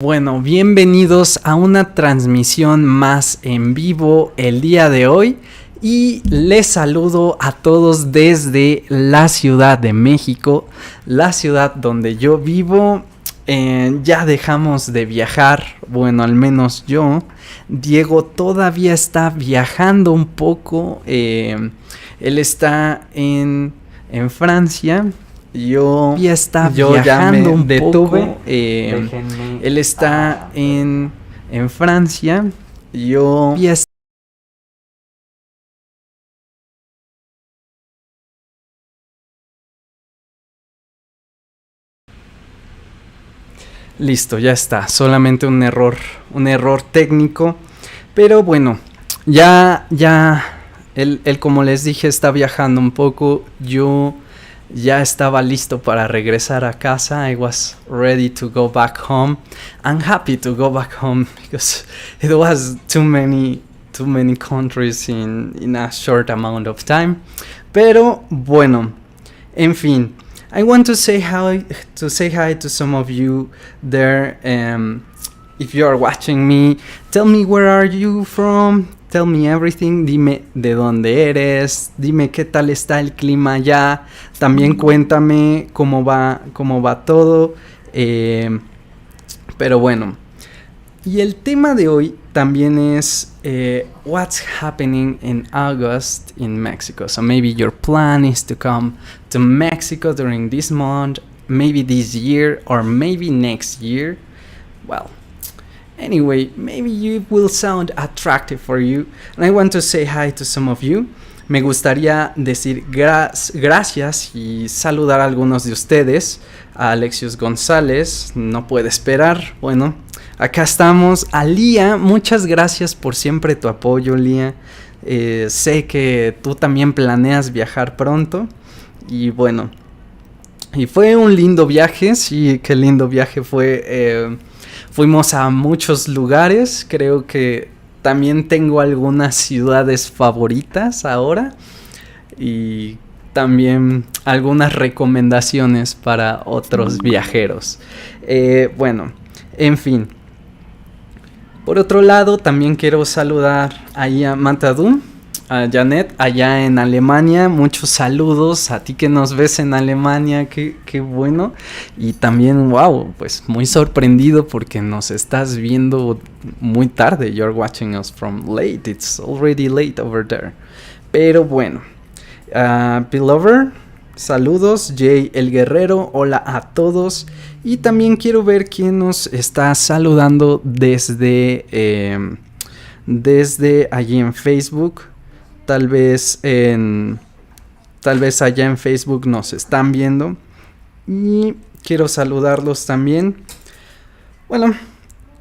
Bueno, bienvenidos a una transmisión más en vivo el día de hoy y les saludo a todos desde la Ciudad de México, la ciudad donde yo vivo. Ya dejamos de viajar, bueno, al menos yo. Diego todavía está viajando un poco, él está en Francia. Yo ya me un detuve, poco, él está en Francia, yo ya listo, ya está, solamente un error técnico, pero bueno, ya él como les dije está viajando un poco, yo ya estaba listo para regresar a casa. I was ready to go back home. I'm happy to go back home because it was too many countries in a short amount of time. Pero bueno, en fin, I want to say hi to some of you there. If you are watching me, tell me where are you from. Tell me everything, dime de dónde eres, dime qué tal está el clima allá, también cuéntame cómo va todo, pero bueno, y el tema de hoy también es what's happening in August in Mexico. So maybe your plan is to come to Mexico during this month, maybe this year or maybe next year. Well, anyway, maybe it will sound attractive for you. And I want to say hi to some of you. Me gustaría decir gracias y saludar a algunos de ustedes. A Alexius González, no puede esperar. Bueno, acá estamos. A Lía, muchas gracias por siempre tu apoyo, Lía. Sé que tú también planeas viajar pronto. Y bueno, y fue un lindo viaje. Sí, qué lindo viaje fue. Fuimos a muchos lugares, creo que también tengo algunas ciudades favoritas ahora y también algunas recomendaciones para otros viajeros. Bueno, en fin. Por otro lado, también quiero saludar ahí a Matadú, a Janet, allá en Alemania. Muchos saludos a ti que nos ves en Alemania, qué bueno. Y también, wow, pues muy sorprendido porque nos estás viendo muy tarde. You're watching us from late, it's already late over there. Pero bueno, Pillover, saludos. Jay el Guerrero, hola a todos. Y también quiero ver quién nos está saludando desde allí en Facebook. Tal vez allá en Facebook nos están viendo. Y quiero saludarlos también. Bueno,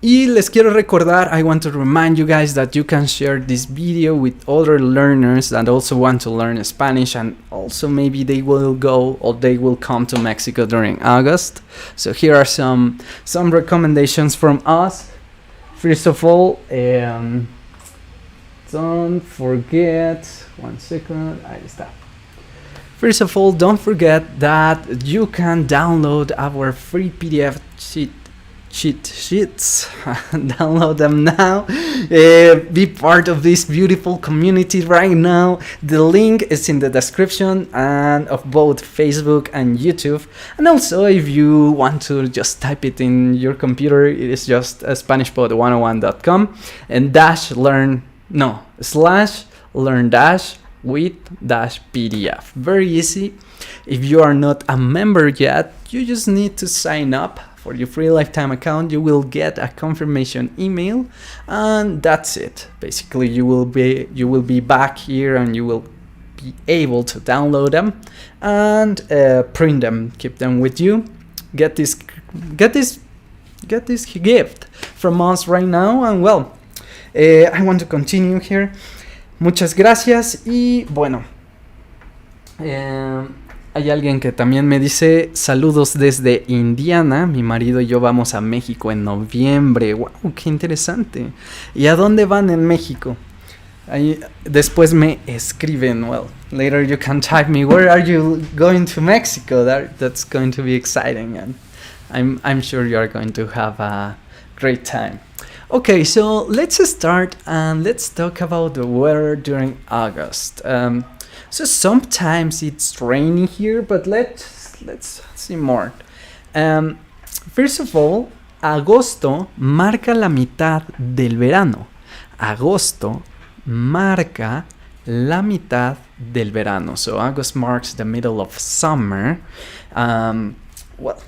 y les quiero recordar, I want to remind you guys that you can share this video with other learners that also want to learn Spanish, and also maybe they will go or they will come to Mexico during August. So here are some recommendations from us. First of all, don't forget, one second, ahí está. First of all, don't forget that you can download our free PDF sheets. Download them now. Be part of this beautiful community right now. The link is in the description and of both Facebook and YouTube. And also, if you want to just type it in your computer, it is just SpanishPod101.com and /learn-with-PDF. Very easy. If you are not a member yet, you just need to sign up for your free lifetime account. You will get a confirmation email, and that's it. Basically, you will be back here, and you will be able to download them and print them, keep them with you. Get this gift from us right now, and well. I want to continue here. Muchas gracias. Y bueno, hay alguien que también me dice saludos desde Indiana. Mi marido y yo vamos a México en noviembre. Wow, qué interesante. ¿Y a dónde van en México? Ahí después me escriben. Well, later you can type me, where are you going to Mexico? That's going to be exciting, and I'm sure you are going to have a Great time. Okay, so let's start and let's talk about the weather during August. So sometimes it's rainy here, but let's see more. Um, First of all, agosto marca la mitad del verano. Agosto marca la mitad del verano. So August marks the middle of summer. Well,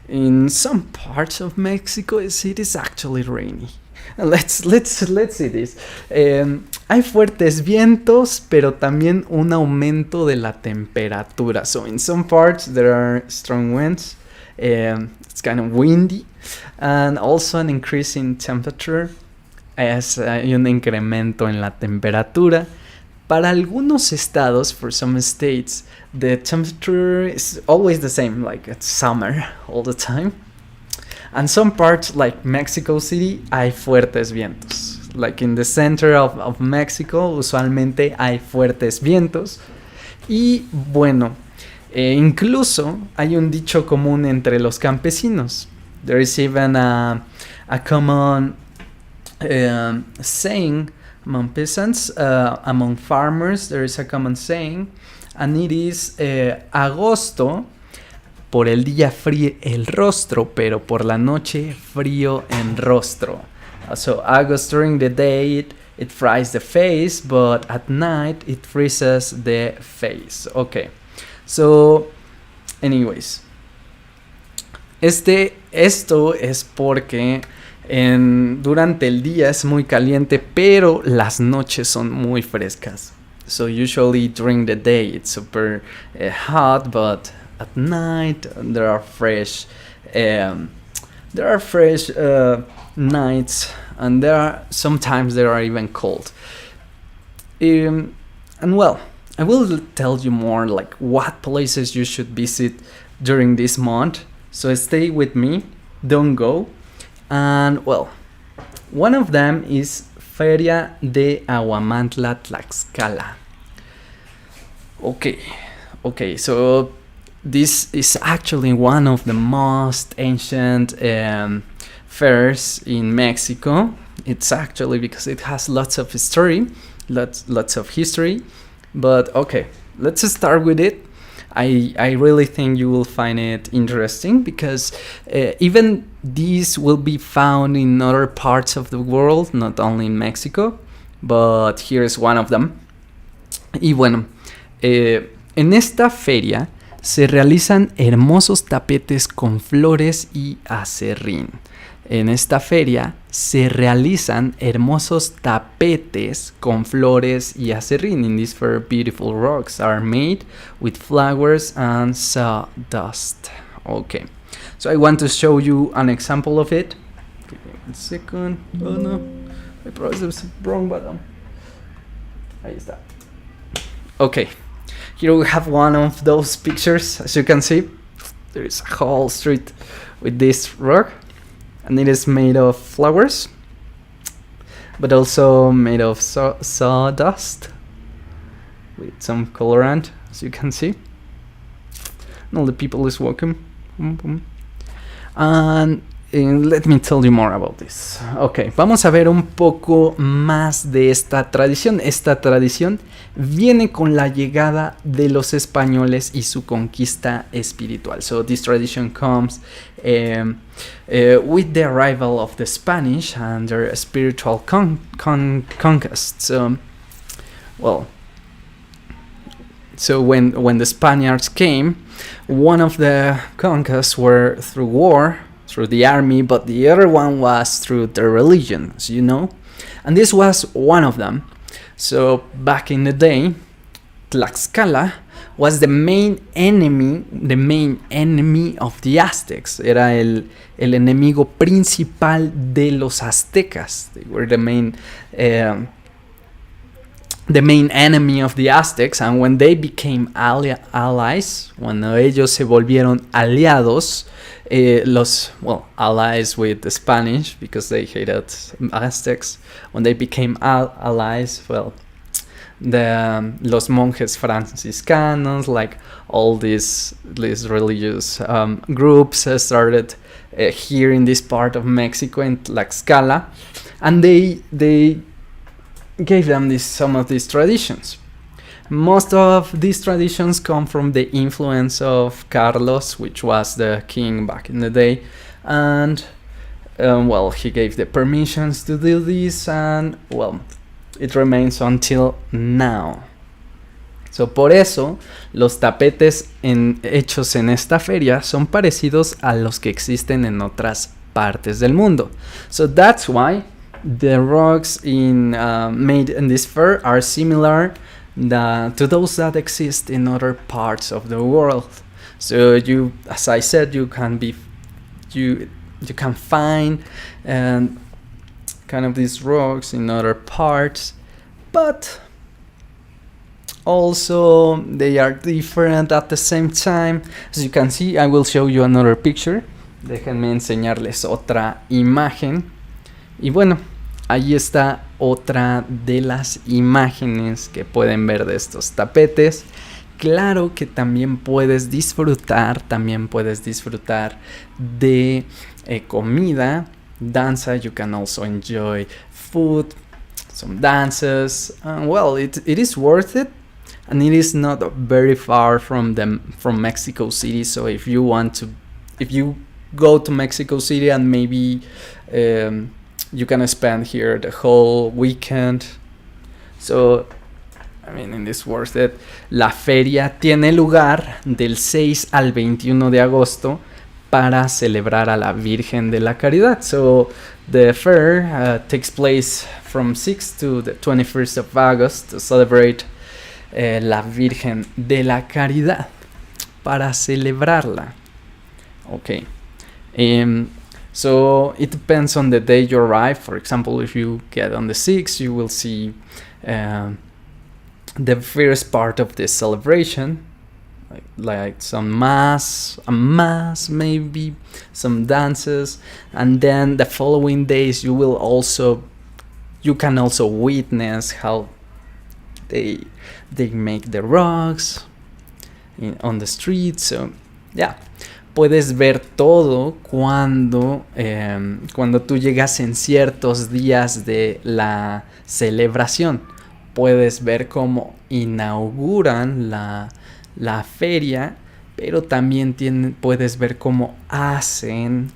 in some parts of Mexico, it is actually rainy. Let's see this. Hay fuertes vientos, pero también un aumento de la temperatura. So in some parts there are strong winds. It's kind of windy, and also an increase in temperature. Hay un incremento en la temperatura. Para algunos estados, for some states, the temperature is always the same, like it's summer all the time. And some parts, like Mexico City, hay fuertes vientos. Like in the center of Mexico, usualmente hay fuertes vientos. Y bueno, incluso hay un dicho común entre los campesinos. There is even a common saying among peasants, among farmers, there is a common saying, and it is agosto, por el día fríe el rostro, pero por la noche frío en rostro. So August during the day it fries the face, but at night it freezes the face. Okay, so anyways, esto es porque durante el día es muy caliente, pero las noches son muy frescas. So usually during the day it's super hot, but at night there are fresh nights, and sometimes there are even cold. And well, I will tell you more like what places you should visit during this month. So stay with me, don't go. And well, one of them is Feria de Huamantla, Tlaxcala. Okay, so this is actually one of the most ancient fairs in Mexico. It's actually because it has lots of history. But okay, let's start with it. I really think you will find it interesting because even these will be found in other parts of the world, not only in Mexico, but here's one of them. Y bueno, en esta feria se realizan hermosos tapetes con flores y acerrín. En esta feria se realizan hermosos tapetes con flores y acerrín. In this fair, beautiful rocks are made with flowers and sawdust. Okay, so I want to show you an example of it. Give me 1 second. Oh no, I pressed the wrong button. Ahí está. Okay, here we have one of those pictures. As you can see, there is a whole street with this rock. And it is made of flowers, but also made of sawdust with some colorant, as you can see. And all the people is walking. And let me tell you more about this. Ok, vamos a ver un poco más de esta tradición. Esta tradición viene con la llegada de los españoles y su conquista espiritual. So this tradition comes with the arrival of the Spanish and their spiritual conquest. So when the Spaniards came, one of the conquests were through war, through the army, but the other one was through the religion, as you know. And this was one of them. So back in the day, Tlaxcala was the main enemy of the Aztecs. Era el enemigo principal de los aztecas. They were the main enemy of the Aztecs, and when they became allies, cuando ellos se volvieron aliados, allies with the Spanish, because they hated Aztecs, when they became allies, los monjes franciscanos, like all these religious groups started here in this part of Mexico, in Tlaxcala, and they gave them some of these traditions. Most of these traditions come from the influence of Carlos, which was the king back in the day, and well, he gave the permissions to do this, and well, it remains until now. So, por eso, los tapetes hechos en esta feria son parecidos a los que existen en otras partes del mundo. So that's why the rugs made in this fair are similar to those that exist in other parts of the world. So you, as I said, you can find kind of these rugs in other parts, but also they are different at the same time. As you can see, I will show you another picture. Déjenme enseñarles otra imagen. Y bueno, ahí está otra de las imágenes que pueden ver de estos tapetes. Claro que también puedes disfrutar de comida, danza. You can also enjoy food, some dances. Well, it is worth it, and it is not very far from Mexico City. So if you go to Mexico City, and maybe you can spend here the whole weekend. So I mean, it is worth it. La feria tiene lugar del 6 al 21 de agosto para celebrar a la Virgen de la Caridad. So the fair takes place from 6 to the 21st of August to celebrate la Virgen de la Caridad, para celebrarla. Okay. So it depends on the day you arrive. For example, if you get on the 6th, you will see the first part of the celebration, like some mass, maybe some dances, and then the following days you can also witness how they make the rugs on the streets. So yeah, puedes ver todo cuando tú llegas en ciertos días de la celebración. Puedes ver cómo inauguran la feria, pero también puedes ver cómo hacen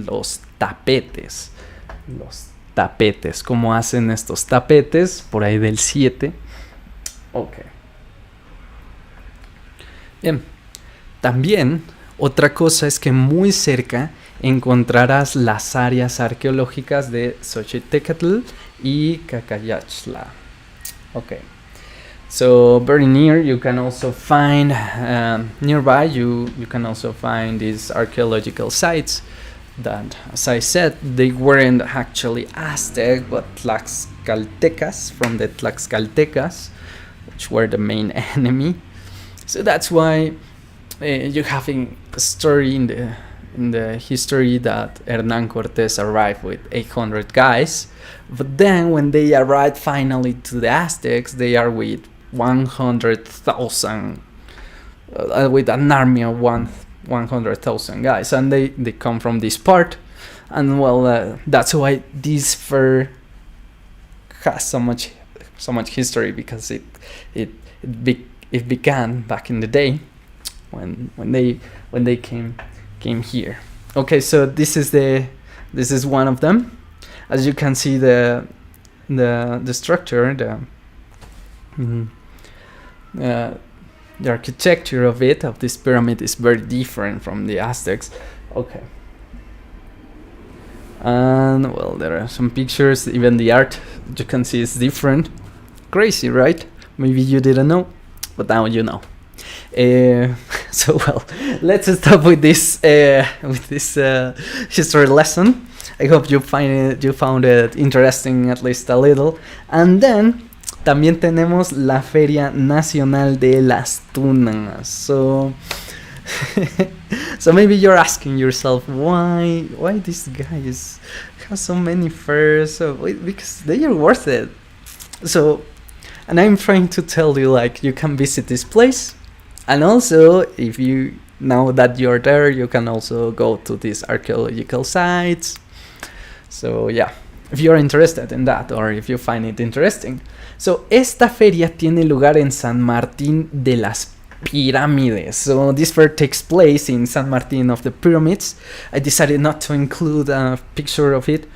los tapetes. Cómo hacen estos tapetes por ahí del 7. Ok. Bien. También, otra cosa es que muy cerca encontrarás las áreas arqueológicas de Xochitecatl y Cacayaxtla. Okay. So very near, you can also find nearby. You can also find these archaeological sites that, as I said, they weren't actually Aztec, but Tlaxcaltecas, from the Tlaxcaltecas, which were the main enemy. So that's why you have a story in the history that Hernán Cortés arrived with 800 guys, but then when they arrived finally to the Aztecs, they are with 100,000, with an army of 100,000 guys, and they come from this part, and well, that's why this fair has so much history, because it began back in the day when they came here. Okay, so this is one of them. As you can see, the structure, the architecture of this pyramid is very different from the Aztecs. Okay. And well, there are some pictures. Even the art, you can see, is different. Crazy, right? Maybe you didn't know, but now you know. So well, let's stop with this history lesson. I hope you found it interesting, at least a little. And then también tenemos la Feria Nacional de las Tunas. So maybe you're asking yourself, why these guys have so many fairs? So because they are worth it. So And I'm trying to tell you, like, you can visit this place, and also if you, now that you're there, you can also go to these archaeological sites. So yeah, if you're interested in that, or if you find it interesting. So esta feria tiene lugar en San Martín de las Pirámides. So this fair takes place in San Martín of the Pyramids. I decided not to include a picture of it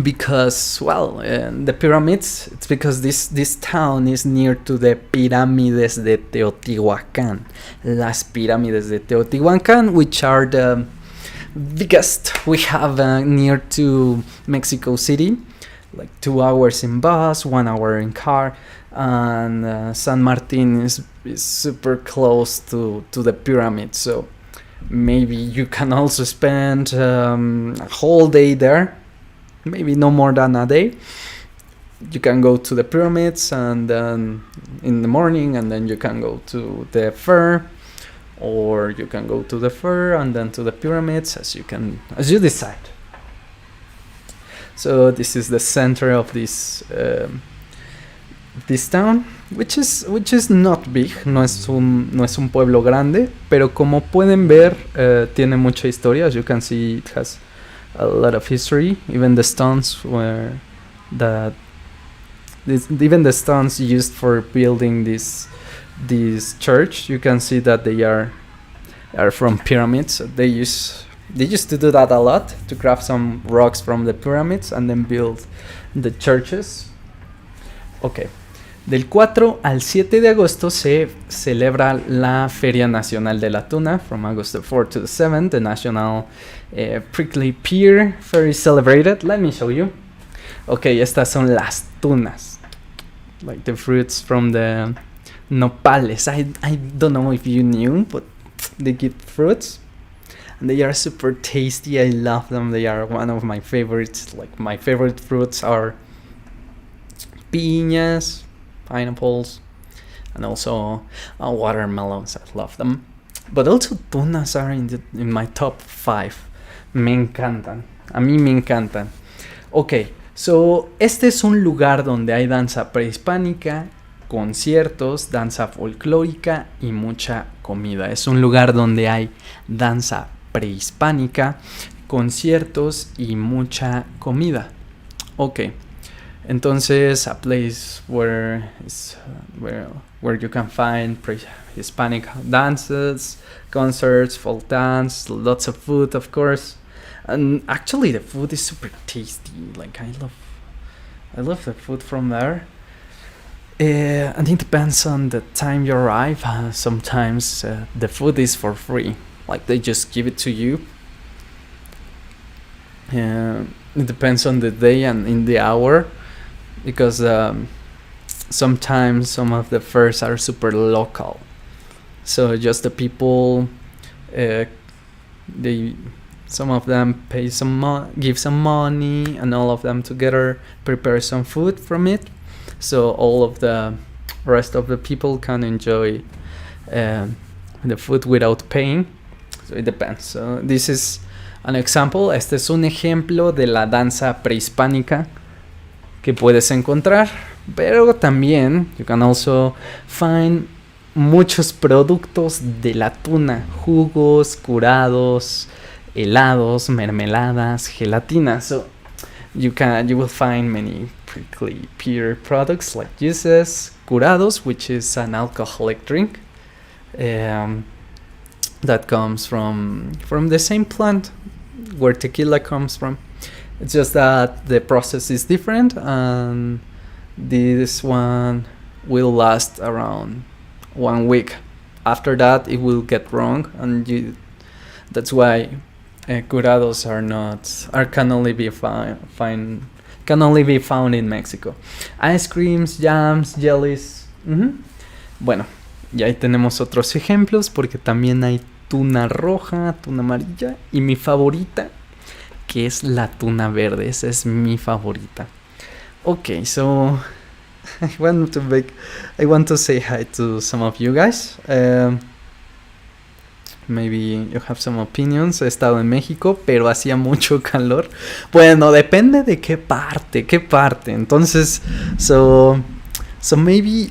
because, well, the pyramids, it's because this town is near to the Pirámides de Teotihuacan. Las Pirámides de Teotihuacan, which are the biggest we have near to Mexico City, like 2 hours in bus, 1 hour in car, and San Martin is super close to the pyramid, so maybe you can also spend a whole day there, maybe no more than a day. You can go to the pyramids and then in the morning, and then you can go to the fair, or you can go to the fair and then to the pyramids, as you decide. So this is the center of this town, which is not big, no es un pueblo grande, pero como pueden ver, tiene mucha historia. As you can see, it has a lot of history. Even the stones even the stones used for building this church, you can see that they are from pyramids. They used to do that a lot, to grab some rocks from the pyramids and then build the churches. Okay. Del 4 al 7 de agosto se celebra la Feria Nacional de la Tuna. From August the 4th to the 7th, the National Prickly Pear Fair is celebrated. Let me show you. Okay, estas son las tunas, like the fruits from the nopales. I don't know if you knew, but they give fruits, and they are super tasty. I love them. They are one of my favorites. Like, my favorite fruits are piñas, pineapples, and also watermelons. I love them. But also tunas are in my top 5. Me encantan. A mí me encantan. Ok, so este es un lugar donde hay danza prehispánica, conciertos, danza folclórica y mucha comida. Es un lugar donde hay danza prehispánica, conciertos y mucha comida. Ok. Entonces, a place where you can find Hispanic dances, concerts, folk dance, lots of food, of course, and actually the food is super tasty. Like, I love the food from there. And it depends on the time you arrive. Sometimes the food is for free, like they just give it to you. It depends on the day and in the hour, because sometimes some of the fairs are super local, so just the people, some of them pay give some money, and all of them together prepare some food from it, so all of the rest of the people can enjoy the food without paying. So it depends. So this is an example. Este es un ejemplo de la danza prehispánica que puedes encontrar, pero también you can also find muchos productos de la tuna, jugos, curados, helados, mermeladas, gelatinas. So you will find many prickly pear products like juices, curados, which is an alcoholic drink that comes from the same plant where tequila comes from. It's just that the process is different, and this one will last around 1 week. After that, it will get wrong, and that's why curados can only be found in Mexico. Ice creams, jams, jellies. Bueno, y ahí tenemos otros ejemplos, porque también hay tuna roja, tuna amarilla, y mi favorita, que es la tuna verde. Esa es mi favorita. Okay, so I want to say hi to some of you guys. Maybe you have some opinions. He estado en México, pero hacía mucho calor. Bueno, depende de qué parte. Entonces, so maybe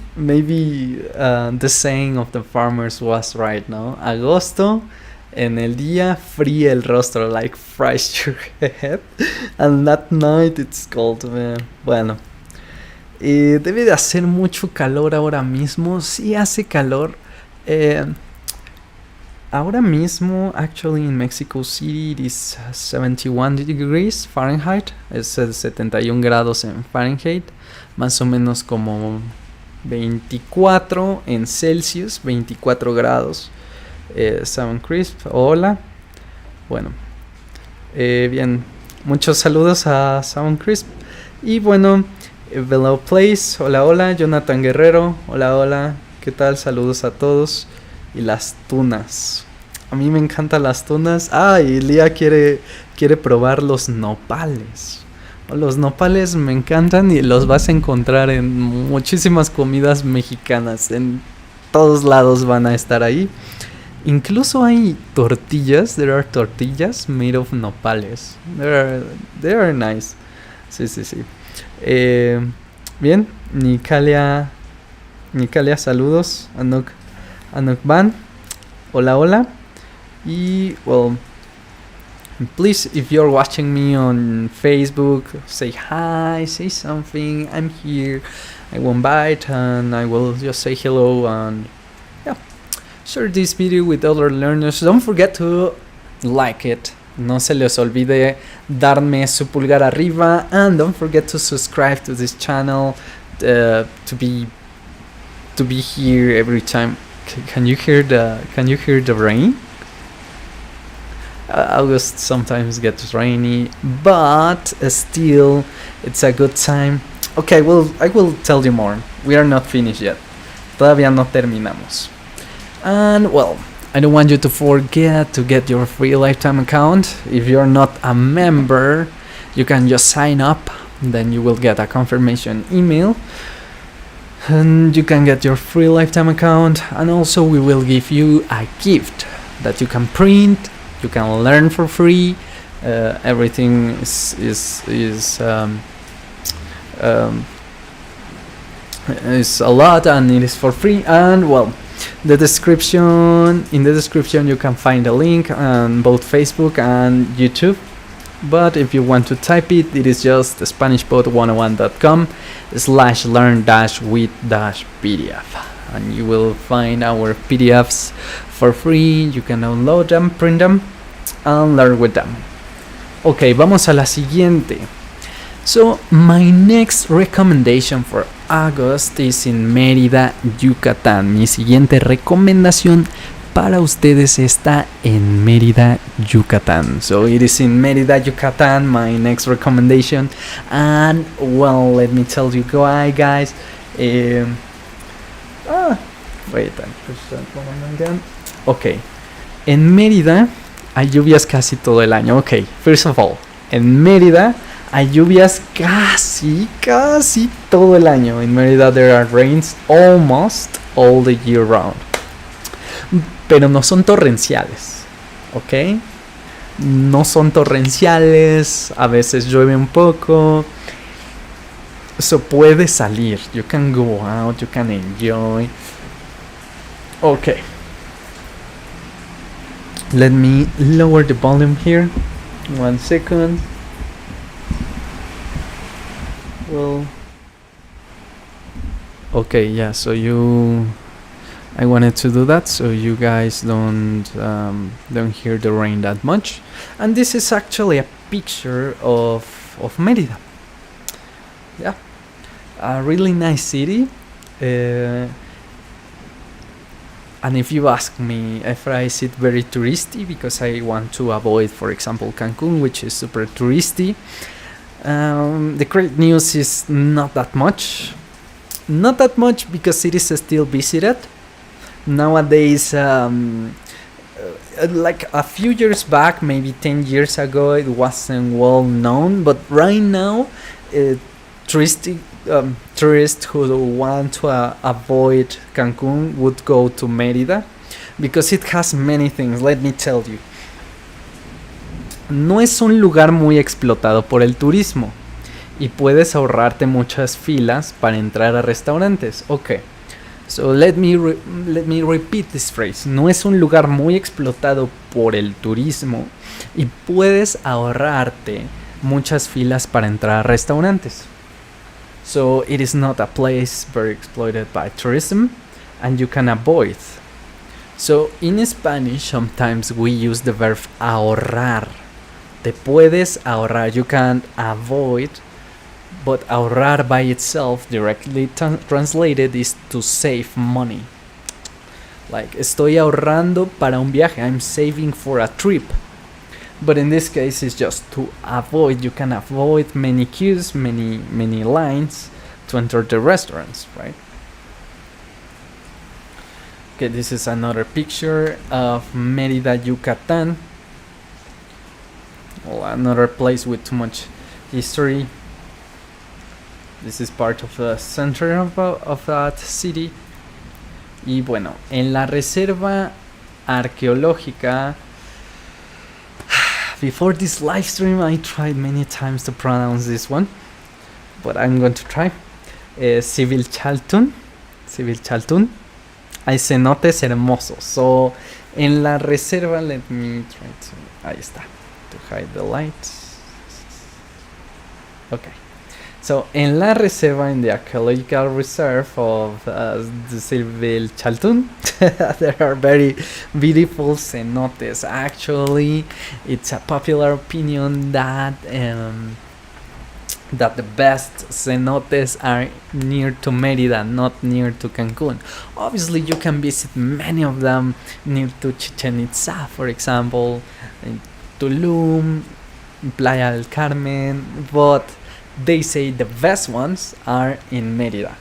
the saying of the farmers was right, no? Agosto, en el día fría el rostro, like fries your head, and that night it's cold. Bueno, debe de hacer mucho calor ahora mismo. Sí hace calor. Ahora mismo, actually in Mexico City, it is 71 degrees Fahrenheit. Es 71 grados en Fahrenheit. Más o menos como 24 en Celsius, 24 grados. Sound Crisp, hola. Bueno, bien, muchos saludos a Sound Crisp. Y bueno, Velo Place, hola. Jonathan Guerrero, hola. ¿Qué tal? Saludos a todos. Y las tunas. A mí me encantan las tunas. Y Lía quiere probar los nopales. Los nopales me encantan y los vas a encontrar en muchísimas comidas mexicanas. En todos lados van a estar ahí. Incluso hay tortillas. There are tortillas made of nopales. They are nice. Sí. Bien. Nicalia, saludos. Anuk Van, hola. Y, well, please, if you're watching me on Facebook, say hi, say something. I'm here. I won't bite, and I will just say hello and share this video with other learners. Don't forget to like it. No se les olvide darme su pulgar arriba, and don't forget to subscribe to this channel to be here every time. Can you hear the rain? August sometimes gets rainy, but still it's a good time. Okay, well, I will tell you more. We are not finished yet. Todavía no terminamos. And well, I don't want you to forget to get your free lifetime account. If you're not a member, you can just sign up. Then you will get a confirmation email. And you can get your free lifetime account, and also we will give you a gift that you can print, you can learn for free. Everything is a lot, and it is for free. And well, in the description you can find a link on both Facebook and YouTube. But if you want to type it, it is just SpanishPod101.com/learn-with-PDF, and you will find our PDFs for free. You can download them, print them, and learn with them. Okay, vamos a la siguiente. So my next recommendation for August is in Merida, Yucatán. Mi siguiente recomendación para ustedes está en Merida, Yucatán. So it is in Merida, Yucatán, my next recommendation. And well, let me tell you guys. Wait, I pushed that one again. Okay. En Mérida hay lluvias casi todo el año. Okay, first of all, en Mérida hay lluvias casi todo el año. In Merida there are rains almost all the year round. Pero no son torrenciales, ¿ok? No son torrenciales, a veces llueve un poco. So puede salir, you can go out, you can enjoy. Okay. Let me lower the volume here. 1 second. Well. Okay, yeah, so I wanted to do that so you guys don't hear the rain that much. And this is actually a picture of Merida. Yeah, a really nice city. And if you ask me if I see it very touristy, because I want to avoid, for example, Cancun, which is super touristy. The great news is not that much. Not that much because it is still visited. Nowadays, like a few years back, maybe 10 years ago, it wasn't well known. But right now, tourists who want to avoid Cancun would go to Merida. because it has many things, let me tell you. No es un lugar muy explotado por el turismo y puedes ahorrarte muchas filas para entrar a restaurantes. Okay, so let me repeat this phrase. No es un lugar muy explotado por el turismo y puedes ahorrarte muchas filas para entrar a restaurantes. So it is not a place very exploited by tourism and you can avoid. So in Spanish sometimes we use the verb ahorrar. Te puedes ahorrar. You can avoid, but ahorrar by itself directly translated is to save money. Like, estoy ahorrando para un viaje. I'm saving for a trip. But in this case, it's just to avoid. You can avoid many queues, many lines to enter the restaurants, right? Okay, this is another picture of Merida, Yucatan. Well, another place with too much history. This is part of the center of that city. Y bueno, en la reserva arqueológica, before this live stream I tried many times to pronounce this one, but I'm going to try. Civilchaltún. Hay cenotes hermosos. So, en la reserva, let me try to... Ahí está. To hide the lights. Okay. So, en la reserva, in the archaeological reserve of the Civilchaltún, there are very beautiful cenotes. Actually, it's a popular opinion that the best cenotes are near to Merida, not near to Cancun. Obviously, you can visit many of them near to Chichen Itza, for example, in Tulum, Playa del Carmen, but they say the best ones are in Merida.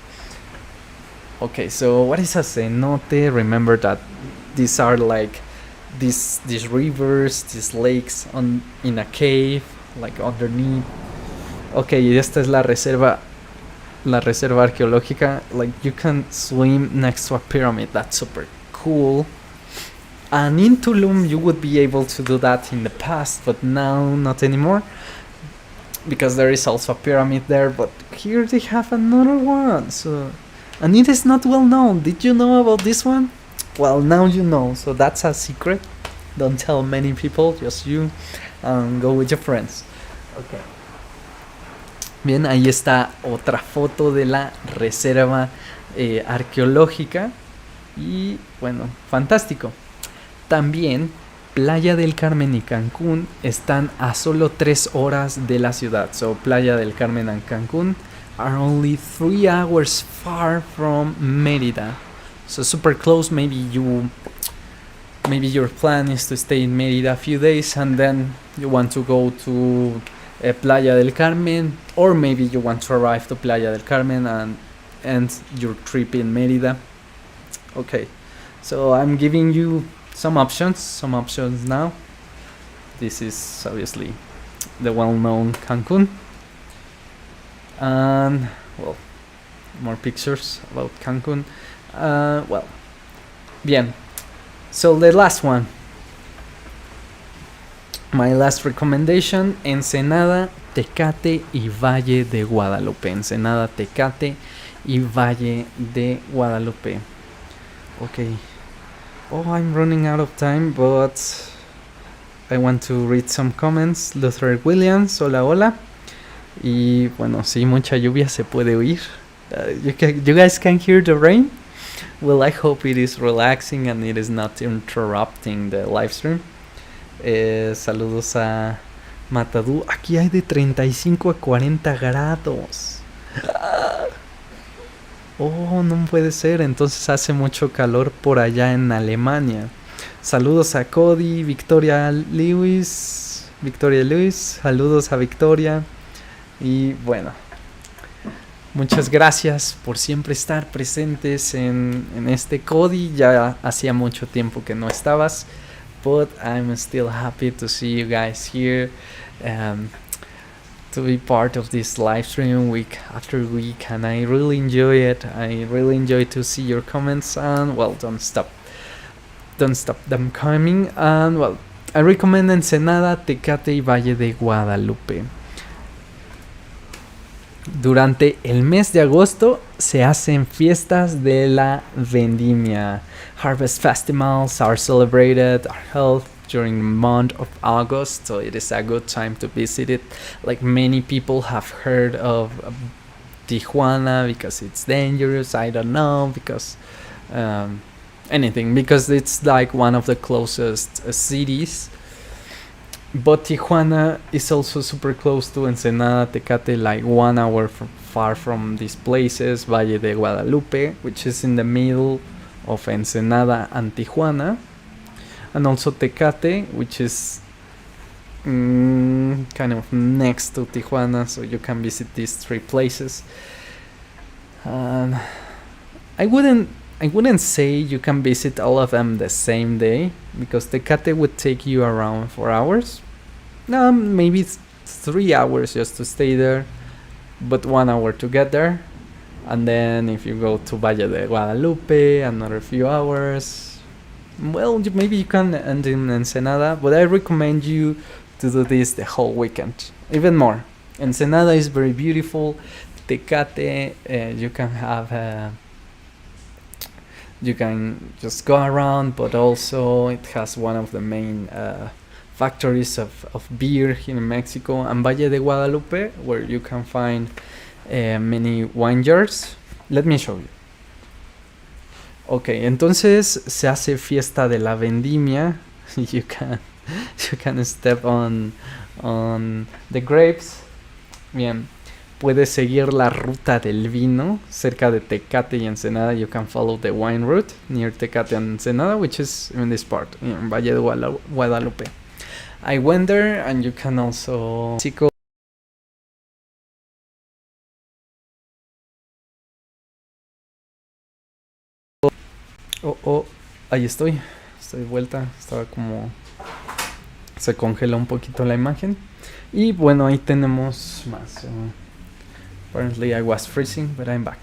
Okay, so what is a cenote? Remember that these are like these rivers, these lakes in a cave, like underneath. Okay, esta es la reserva arqueológica. Like, you can swim next to a pyramid. That's super cool. And in Tulum, you would be able to do that in the past, but now not anymore, because there is also a pyramid there. But here they have another one. So, and it is not well known. Did you know about this one? Well, now you know. So that's a secret. Don't tell many people, just you, and go with your friends. Okay. Bien, ahí está otra foto de la reserva arqueológica. Y bueno, fantástico. También Playa del Carmen y Cancún están a solo 3 horas de la ciudad. So Playa del Carmen and Cancún are only 3 hours far from Merida. So super close. Maybe your plan is to stay in Merida a few days and then you want to go to Playa del Carmen, or maybe you want to arrive to Playa del Carmen and end your trip in Merida. Okay, so I'm giving you some options now. This is obviously the well-known Cancun, and well, more pictures about Cancun. Well, bien. So the last one. My last recommendation, Ensenada, Tecate y Valle de Guadalupe. Ensenada, Tecate y Valle de Guadalupe. Okay. Oh, I'm running out of time, but I want to read some comments. Luther Williams, hola, hola. Y bueno, sí, mucha lluvia se puede oír. You guys can hear the rain? Well, I hope it is relaxing and it is not interrupting the live stream. Saludos a Matadú. Aquí hay de 35 a 40 grados. Oh, no puede ser. Entonces hace mucho calor por allá en Alemania. Saludos a Cody, Victoria Lewis. Saludos a Victoria. Y bueno, muchas gracias por siempre estar presentes en este Cody. Ya hacía mucho tiempo que no estabas. But I'm still happy to see you guys here, to be part of this live stream week after week, and I really enjoy it. I really enjoy to see your comments, and well, don't stop don't stop them coming. And well, I recommend Ensenada, Tecate y Valle de Guadalupe. Durante el mes de agosto se hacen fiestas de la vendimia. Harvest festivals are celebrated, are held during the month of August, so it is a good time to visit it. Like, many people have heard of Tijuana because it's dangerous. I don't know, because anything, because it's like one of the closest cities. But Tijuana is also super close to Ensenada, Tecate, like 1 hour far from these places. Valle de Guadalupe, which is in the middle of Ensenada and Tijuana, and also Tecate, which is kind of next to Tijuana, so you can visit these 3 places. I wouldn't say you can visit all of them the same day, because Tecate would take you around 4 hours. No, maybe it's 3 hours just to stay there, but 1 hour to get there. And then if you go to Valle de Guadalupe, another few hours. Well, maybe you can end in Ensenada, but I recommend you to do this the whole weekend. Even more. Ensenada is very beautiful. Tecate, you can have... you can just go around, but also it has one of the main factories of beer here in Mexico. And Valle de Guadalupe, where you can find many vineyards. Let me show you. Ok, entonces se hace fiesta de la vendimia. You can step on the grapes. Bien. Puedes seguir la ruta del vino cerca de Tecate y Ensenada. You can follow the wine route near Tecate and Ensenada, which is in this part, in Valle de Guadalupe. I went there, and you can also... Oh, ahí estoy de vuelta. Estaba como... se congeló un poquito la imagen. Y bueno, ahí tenemos más. Apparently I was freezing, but I'm back.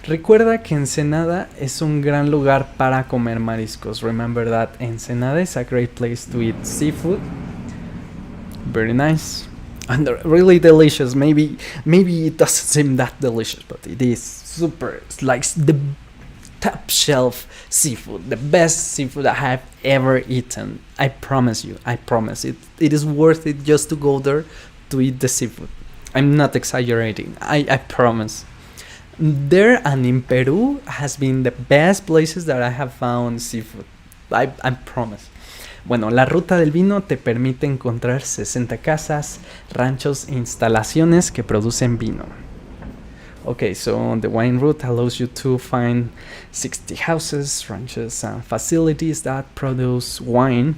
Recuerda que Ensenada es un gran lugar para comer mariscos. Remember that Ensenada is a great place to eat seafood. Very nice. And really delicious. Maybe it doesn't seem that delicious, but it is super. It's like the top shelf seafood. The best seafood I have ever eaten. I promise you. I promise. It is worth it just to go there to eat the seafood. I'm not exaggerating. I promise. There and in Peru has been the best places that I have found seafood. I promise. Bueno, la ruta del vino te permite encontrar 60 casas, ranchos e instalaciones que producen vino. Okay, so the wine route allows you to find 60 houses, ranches, and facilities that produce wine.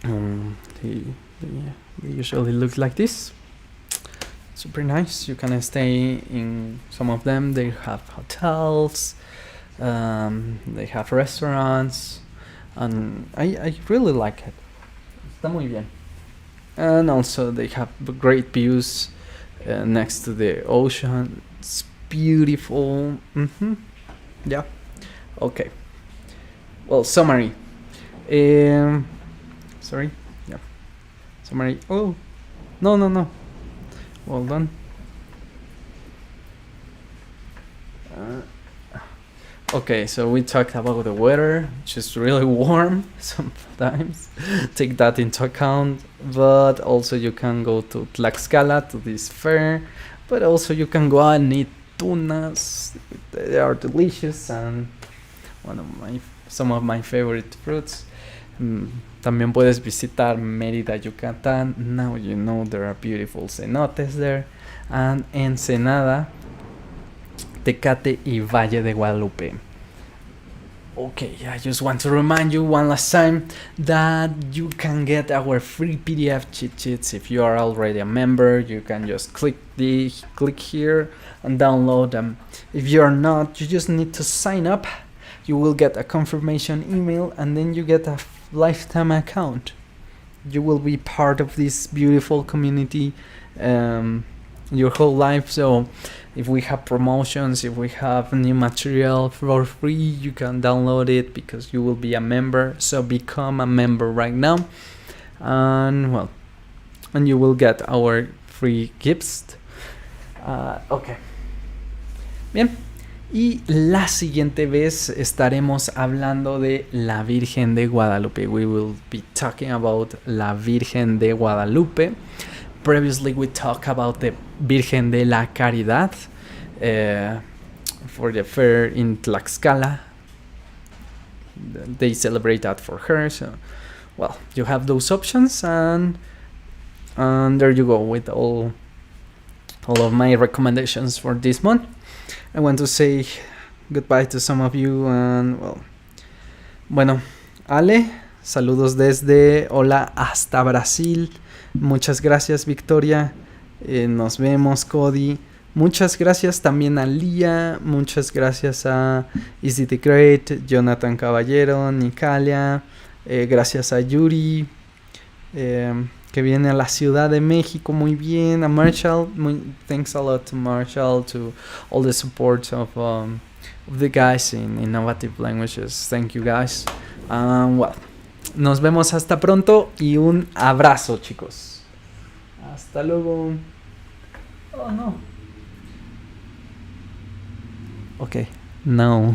They usually look like this. Super nice. You can stay in some of them. They have hotels, they have restaurants, and I really like it. Está muy bien. And also they have great views next to the ocean. It's beautiful. Yeah. Okay. Well, summary. Sorry. Yeah. Summary. Oh, no. Well done. Okay, so we talked about the weather, which is really warm sometimes. Take that into account. But also you can go to Tlaxcala to this fair. But also you can go out and eat tunas. They are delicious and some of my favorite fruits. También puedes visitar Merida, Yucatán. Now you know there are beautiful cenotes there. And Ensenada, Tecate y Valle de Guadalupe. Okay, I just want to remind you one last time that you can get our free PDF cheat sheets if you are already a member. You can just click here and download them. If you are not, you just need to sign up. You will get a confirmation email and then you get a lifetime account. You will be part of this beautiful community your whole life. So if we have promotions, if we have new material for free, you can download it because you will be a member. So become a member right now, and you will get our free gifts. Okay. Bien. Y la siguiente vez estaremos hablando de la Virgen de Guadalupe. We will be talking about la Virgen de Guadalupe. Previously, we talked about the Virgen de la Caridad for the fair in Tlaxcala. They celebrate that for her. So, you have those options, and there you go with all of my recommendations for this month. I want to say goodbye to some of you, and Ale, saludos desde hola hasta Brasil. Muchas gracias, Victoria. Nos vemos, Cody. Muchas gracias también a Lía. Muchas gracias a Easy the Great, Jonathan Caballero, Nicalia. Gracias a Yuri, que viene a la Ciudad de México. Muy bien. A Marshall. Thanks a lot to Marshall, to all the support of the guys in Innovative Languages. Thank you, guys. Nos vemos hasta pronto y un abrazo, chicos. Hasta luego. Oh, no. Okay, no.